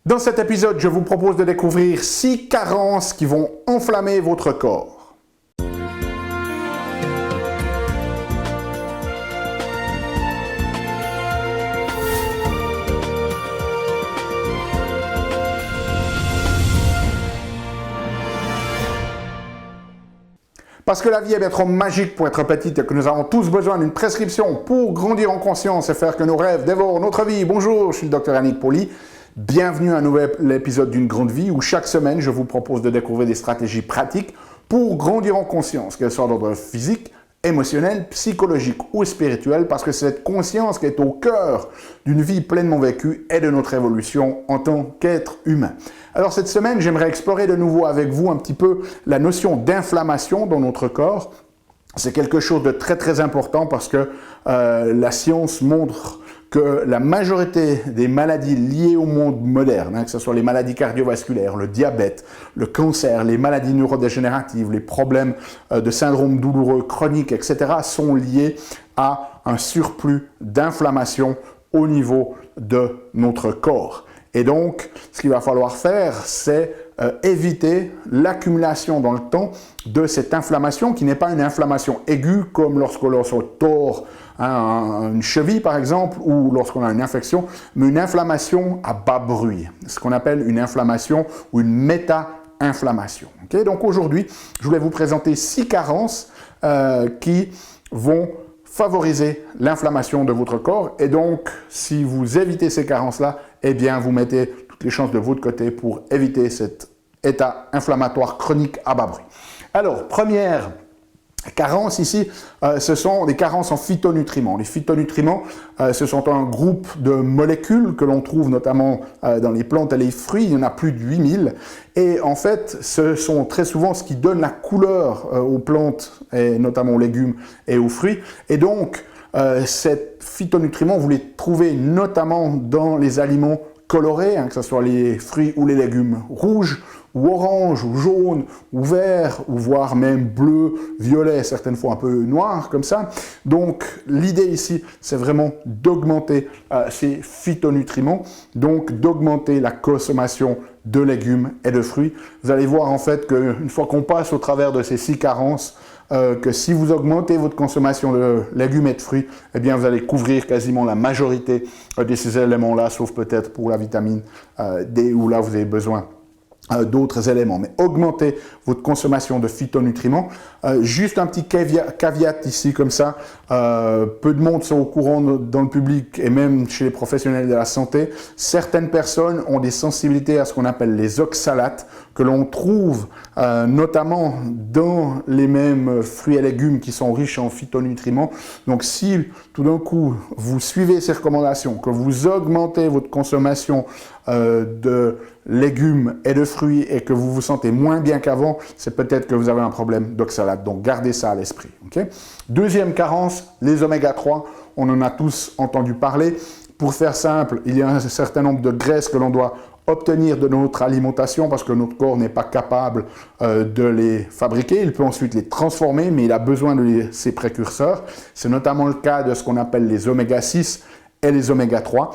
Dans cet épisode, je vous propose de découvrir 6 carences qui vont enflammer votre corps. Parce que la vie est bien trop magique pour être petite et que nous avons tous besoin d'une prescription pour grandir en conscience et faire que nos rêves dévorent notre vie. Bonjour, je suis le Dr Yannick Poli. Bienvenue à un nouvel épisode d'une grande vie où chaque semaine je vous propose de découvrir des stratégies pratiques pour grandir en conscience, qu'elles soient d'ordre physique, émotionnel, psychologique ou spirituel, parce que c'est cette conscience qui est au cœur d'une vie pleinement vécue et de notre évolution en tant qu'être humain. Alors cette semaine, j'aimerais explorer de nouveau avec vous un petit peu la notion d'inflammation dans notre corps. C'est quelque chose de très très important parce que la science montre que la majorité des maladies liées au monde moderne, que ce soit les maladies cardiovasculaires, le diabète, le cancer, les maladies neurodégénératives, les problèmes de syndrome douloureux chroniques, etc., sont liés à un surplus d'inflammation au niveau de notre corps. Et donc, ce qu'il va falloir faire, c'est éviter l'accumulation dans le temps de cette inflammation qui n'est pas une inflammation aiguë comme lorsque l'on se tord une cheville par exemple ou lorsqu'on a une infection, mais une inflammation à bas bruit, ce qu'on appelle une inflammation ou une méta-inflammation. Okay? Donc aujourd'hui, je voulais vous présenter 6 carences qui vont favoriser l'inflammation de votre corps et donc si vous évitez ces carences-là, eh bien vous mettez toutes les chances de votre côté pour éviter cet état inflammatoire chronique à bas bruit. Alors, première carence ici, ce sont des carences en phytonutriments. Les phytonutriments, ce sont un groupe de molécules que l'on trouve notamment dans les plantes et les fruits. Il y en a plus de 8000. Et en fait, ce sont très souvent ce qui donne la couleur aux plantes, et notamment aux légumes et aux fruits. Et donc, ces phytonutriments, vous les trouvez notamment dans les aliments colorés, que ce soit les fruits ou les légumes rouges, ou orange, ou jaune, ou vert, ou voire même bleu, violet, certaines fois un peu noir, comme ça. Donc, l'idée ici, c'est vraiment d'augmenter ces phytonutriments, donc d'augmenter la consommation de légumes et de fruits. Vous allez voir en fait qu'une fois qu'on passe au travers de ces 6 carences, que si vous augmentez votre consommation de légumes et de fruits, eh bien vous allez couvrir quasiment la majorité de ces éléments-là, sauf peut-être pour la vitamine D, où là vous avez besoin d'autres éléments. Mais augmentez votre consommation de phytonutriments. Juste un petit caveat ici comme ça. Peu de monde sont au courant dans le public et même chez les professionnels de la santé. Certaines personnes ont des sensibilités à ce qu'on appelle les oxalates que l'on trouve notamment dans les mêmes fruits et légumes qui sont riches en phytonutriments. Donc si tout d'un coup vous suivez ces recommandations, que vous augmentez votre consommation de légumes et de fruits et que vous vous sentez moins bien qu'avant, c'est peut-être que vous avez un problème d'oxalate. Donc gardez ça à l'esprit. Okay? Deuxième carence, les oméga 3. On en a tous entendu parler. Pour faire simple, il y a un certain nombre de graisses que l'on doit obtenir de notre alimentation parce que notre corps n'est pas capable de les fabriquer. Il peut ensuite les transformer, mais il a besoin de ces précurseurs. C'est notamment le cas de ce qu'on appelle les oméga 6 et les oméga 3.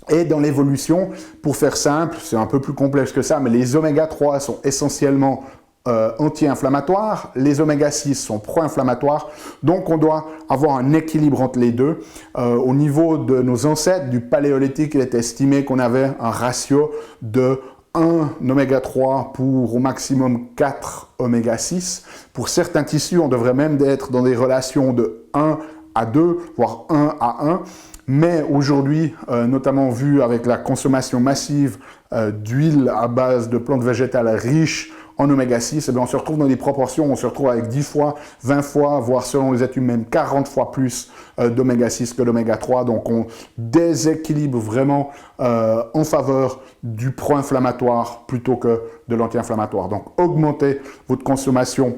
Et dans l'évolution, pour faire simple, c'est un peu plus complexe que ça, mais les oméga 3 sont essentiellement anti-inflammatoires, les oméga 6 sont pro-inflammatoires, donc on doit avoir un équilibre entre les deux. Au niveau de nos ancêtres, du paléolithique, il est estimé qu'on avait un ratio de 1 oméga 3 pour au maximum 4 oméga 6. Pour certains tissus, on devrait même être dans des relations de 1 à 2, voire 1 à 1. Mais aujourd'hui, notamment vu avec la consommation massive d'huile à base de plantes végétales riches en oméga 6, eh bien on se retrouve dans des proportions, on se retrouve avec 10 fois, 20 fois, voire selon les études même 40 fois plus d'oméga 6 que d'oméga 3. Donc on déséquilibre vraiment en faveur du pro-inflammatoire plutôt que de l'anti-inflammatoire. Donc augmentez votre consommation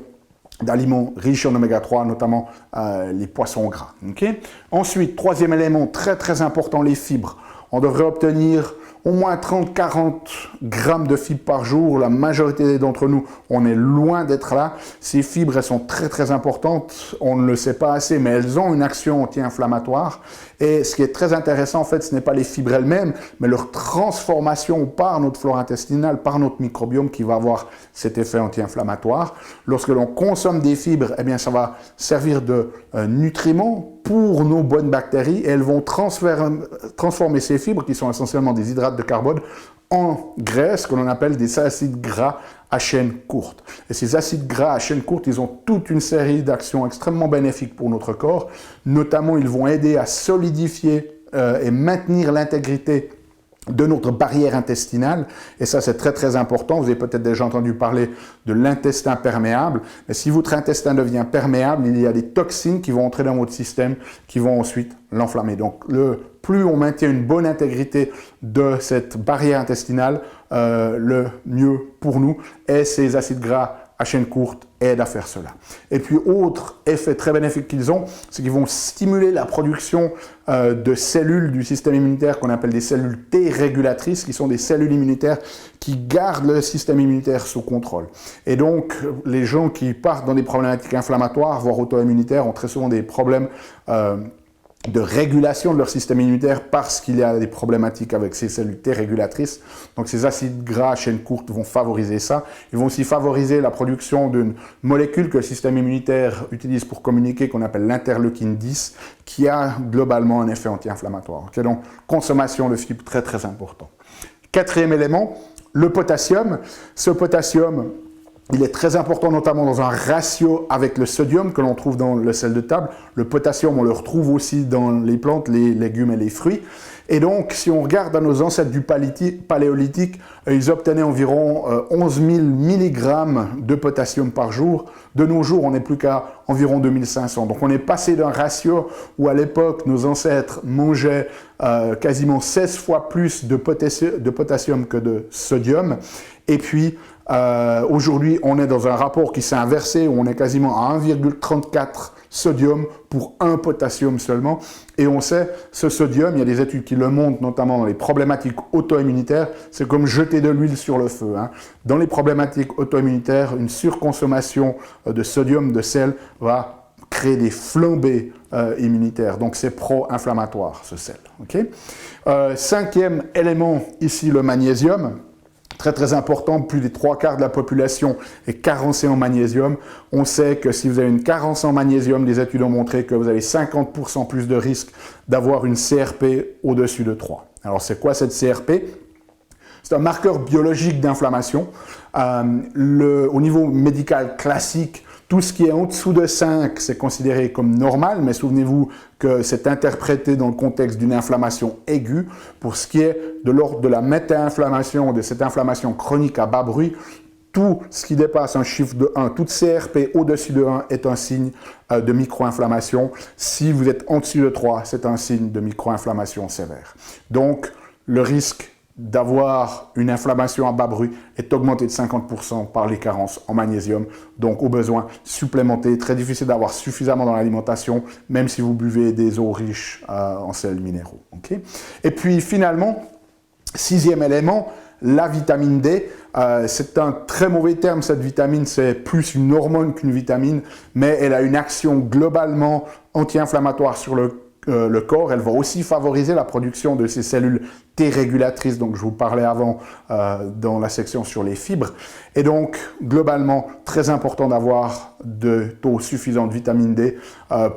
d'aliments riches en oméga 3, notamment les poissons gras. Okay? Ensuite, troisième élément très très important, les fibres. On devrait obtenir au moins 30-40 grammes de fibres par jour. La majorité d'entre nous, on est loin d'être là. Ces fibres, elles sont très très importantes. On ne le sait pas assez, mais elles ont une action anti-inflammatoire. Et ce qui est très intéressant, en fait, ce n'est pas les fibres elles-mêmes, mais leur transformation par notre flore intestinale, par notre microbiome qui va avoir cet effet anti-inflammatoire. Lorsque l'on consomme des fibres, eh bien, ça va servir de nutriments pour nos bonnes bactéries et elles vont transformer ces fibres, qui sont essentiellement des hydrates de carbone, en graisse que l'on appelle des acides gras à chaîne courte. Et ces acides gras à chaîne courte, ils ont toute une série d'actions extrêmement bénéfiques pour notre corps. Notamment, ils vont aider à solidifier et maintenir l'intégrité de notre barrière intestinale, et ça c'est très très important. Vous avez peut-être déjà entendu parler de l'intestin perméable, mais si votre intestin devient perméable, il y a des toxines qui vont entrer dans votre système, qui vont ensuite l'enflammer. Donc plus on maintient une bonne intégrité de cette barrière intestinale, le mieux pour nous, et ces acides gras à chaîne courte aident à faire cela. Et puis, autre effet très bénéfique qu'ils ont, c'est qu'ils vont stimuler la production de cellules du système immunitaire qu'on appelle des cellules T régulatrices, qui sont des cellules immunitaires qui gardent le système immunitaire sous contrôle. Et donc, les gens qui partent dans des problématiques inflammatoires, voire auto-immunitaires, ont très souvent des problèmes de régulation de leur système immunitaire parce qu'il y a des problématiques avec ces cellules T régulatrices. Donc ces acides gras à chaîne courte vont favoriser ça. Ils vont aussi favoriser la production d'une molécule que le système immunitaire utilise pour communiquer, qu'on appelle l'interleukine 10, qui a globalement un effet anti-inflammatoire. Okay, donc consommation de fibres très très important. Quatrième élément, le potassium. Ce potassium, il est très important notamment dans un ratio avec le sodium que l'on trouve dans le sel de table. Le potassium, on le retrouve aussi dans les plantes, les légumes et les fruits. Et donc, si on regarde à nos ancêtres du paléolithique, ils obtenaient environ 11 000 mg de potassium par jour. De nos jours, on n'est plus qu'à environ 2500. Donc, on est passé d'un ratio où, à l'époque, nos ancêtres mangeaient quasiment 16 fois plus de potassium que de sodium. Et puis, aujourd'hui, on est dans un rapport qui s'est inversé, où on est quasiment à 1,34 sodium pour 1 potassium seulement. Et on sait, ce sodium, il y a des études qui le montrent, notamment dans les problématiques auto-immunitaires, c'est comme jeter de l'huile sur le feu. Hein. Dans les problématiques auto-immunitaires, une surconsommation de sodium, de sel, va créer des flambées immunitaires. Donc c'est pro-inflammatoire, ce sel. Okay. Cinquième élément, ici le magnésium. Très très important, plus des 3/4 de la population est carencée en magnésium. On sait que si vous avez une carence en magnésium, des études ont montré que vous avez 50% plus de risque d'avoir une CRP au-dessus de 3. Alors c'est quoi cette CRP? C'est un marqueur biologique d'inflammation. Au niveau médical classique, tout ce qui est en dessous de 5, c'est considéré comme normal, mais souvenez-vous que c'est interprété dans le contexte d'une inflammation aiguë. Pour ce qui est de l'ordre de la méta-inflammation, de cette inflammation chronique à bas bruit, tout ce qui dépasse un chiffre de 1, toute CRP au-dessus de 1 est un signe de micro-inflammation. Si vous êtes en dessous de 3, c'est un signe de micro-inflammation sévère. Donc, le risque d'avoir une inflammation à bas bruit est augmenté de 50% par les carences en magnésium. Donc, au besoin, supplémenter. Très difficile d'avoir suffisamment dans l'alimentation, même si vous buvez des eaux riches en sels minéraux. Okay. Et puis, finalement, sixième élément, la vitamine D. C'est un très mauvais terme, cette vitamine. C'est plus une hormone qu'une vitamine, mais elle a une action globalement anti-inflammatoire sur le corps. Elle va aussi favoriser la production de ces cellules T régulatrices, donc je vous parlais avant dans la section sur les fibres. Et donc, globalement, très important d'avoir de taux suffisants de vitamine D.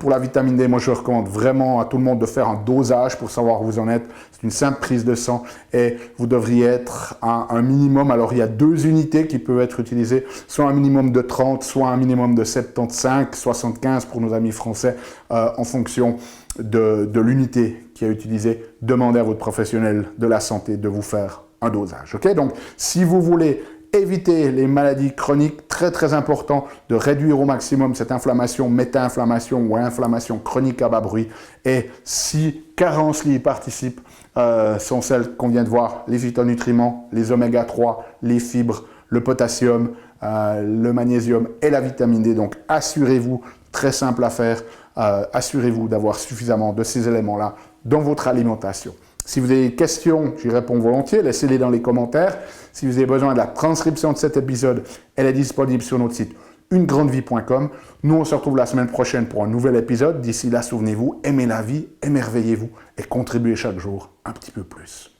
Pour la vitamine D, moi je recommande vraiment à tout le monde de faire un dosage pour savoir où vous en êtes. C'est une simple prise de sang et vous devriez être à un minimum. Alors, il y a 2 unités qui peuvent être utilisées, soit un minimum de 30, soit un minimum de 75, 75 pour nos amis français, en fonction de l'unité qui est utilisée. Demandez à votre professionnel de la santé de vous faire un dosage. Okay? Donc, si vous voulez éviter les maladies chroniques, très très important de réduire au maximum cette inflammation, méta-inflammation ou inflammation chronique à bas bruit. Et si carence y participe, sont celles qu'on vient de voir, les phytonutriments, les oméga 3, les fibres, le potassium, le magnésium et la vitamine D. Donc assurez-vous, très simple à faire, assurez-vous d'avoir suffisamment de ces éléments-là dans votre alimentation. Si vous avez des questions, j'y réponds volontiers, laissez-les dans les commentaires. Si vous avez besoin de la transcription de cet épisode, elle est disponible sur notre site unegrandevie.com. Nous, on se retrouve la semaine prochaine pour un nouvel épisode. D'ici là, souvenez-vous, aimez la vie, émerveillez-vous et contribuez chaque jour un petit peu plus.